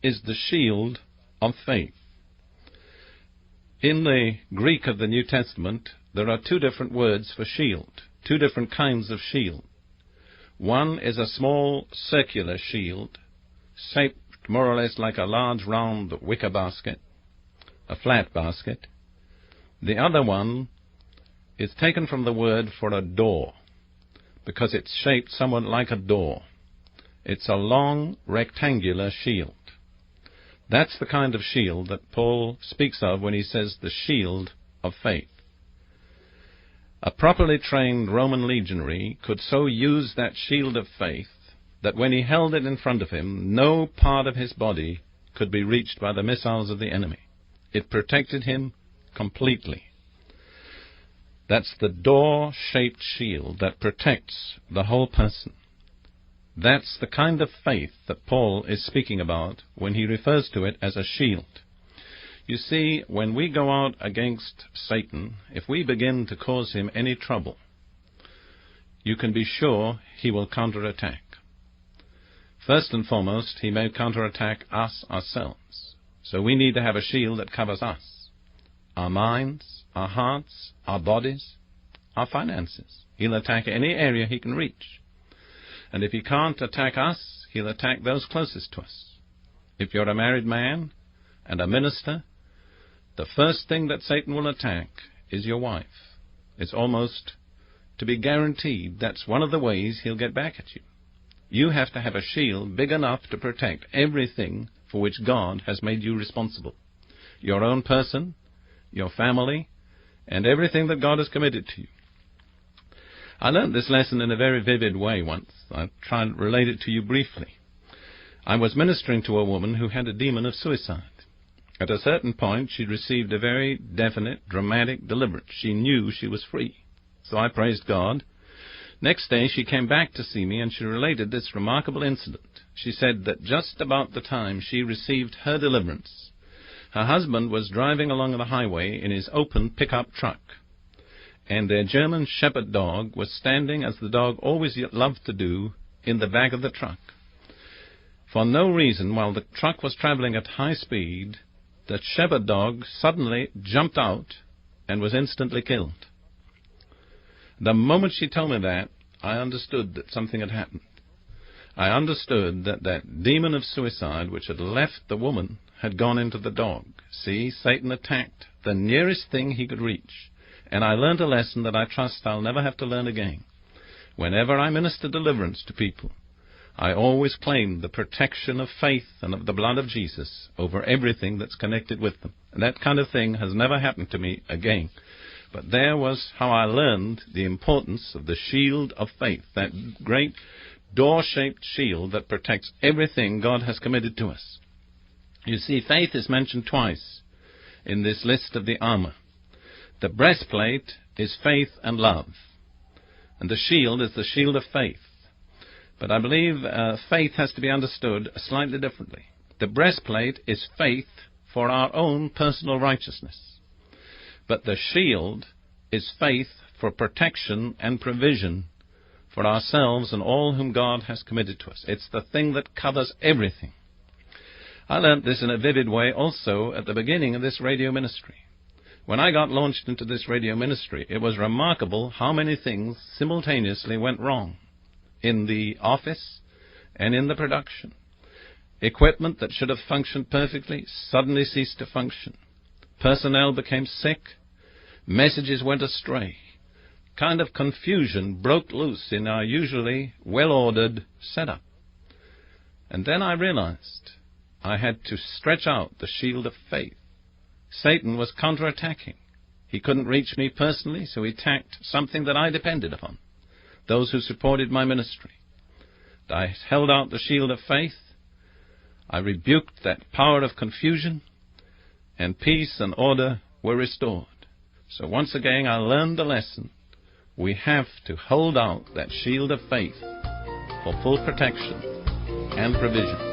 is the shield of faith. In the Greek of the New Testament, there are two different words for shield, two different kinds of shield. One is a small circular shield, shaped more or less like a large round wicker basket, a flat basket. The other one is taken from the word for a door, because it's shaped somewhat like a door. It's a long rectangular shield. That's the kind of shield that Paul speaks of when he says the shield of faith. A properly trained Roman legionary could so use that shield of faith that when he held it in front of him, no part of his body could be reached by the missiles of the enemy. It protected him completely. That's the door-shaped shield that protects the whole person. That's the kind of faith that Paul is speaking about when he refers to it as a shield. You see, when we go out against Satan, if we begin to cause him any trouble, you can be sure he will counterattack. First and foremost, he may counterattack us ourselves. So we need to have a shield that covers us, our minds, our hearts, our bodies, our finances. He'll attack any area he can reach. And if he can't attack us, he'll attack those closest to us. If you're a married man and a minister, the first thing that Satan will attack is your wife. It's almost to be guaranteed that's one of the ways he'll get back at you. You have to have a shield big enough to protect everything for which God has made you responsible. Your own person, your family, and everything that God has committed to you. I learned this lesson in a very vivid way once. I'll try and relate it to you briefly. I was ministering to a woman who had a demon of suicide. At a certain point, she received a very definite, dramatic deliverance. She knew she was free. So I praised God. Next day, she came back to see me, and she related this remarkable incident. She said that just about the time she received her deliverance, her husband was driving along the highway in his open pickup truck, and their German shepherd dog was standing, as the dog always loved to do, in the back of the truck. For no reason, while the truck was traveling at high speed, the shepherd dog suddenly jumped out and was instantly killed. The moment she told me that, I understood that something had happened. I understood that that demon of suicide which had left the woman had gone into the dog. See, Satan attacked the nearest thing he could reach. And I learned a lesson that I trust I'll never have to learn again. Whenever I minister deliverance to people, I always claim the protection of faith and of the blood of Jesus over everything that's connected with them. And that kind of thing has never happened to me again. But there was how I learned the importance of the shield of faith, that great door-shaped shield that protects everything God has committed to us. You see, faith is mentioned twice in this list of the armor. The breastplate is faith and love, and the shield is the shield of faith. But I believe faith has to be understood slightly differently. The breastplate is faith for our own personal righteousness, but the shield is faith for protection and provision for ourselves and all whom God has committed to us. It's the thing that covers everything. I learned this in a vivid way also at the beginning of this radio ministry. When I got launched into this radio ministry, it was remarkable how many things simultaneously went wrong in the office and in the production. Equipment that should have functioned perfectly suddenly ceased to function. Personnel became sick. Messages went astray. Kind of confusion broke loose in our usually well-ordered setup. And then I realized I had to stretch out the shield of faith. Satan was counterattacking. He couldn't reach me personally, so he attacked something that I depended upon, those who supported my ministry. I held out the shield of faith. I rebuked that power of confusion, and peace and order were restored. So once again, I learned the lesson. We have to hold out that shield of faith for full protection and provision.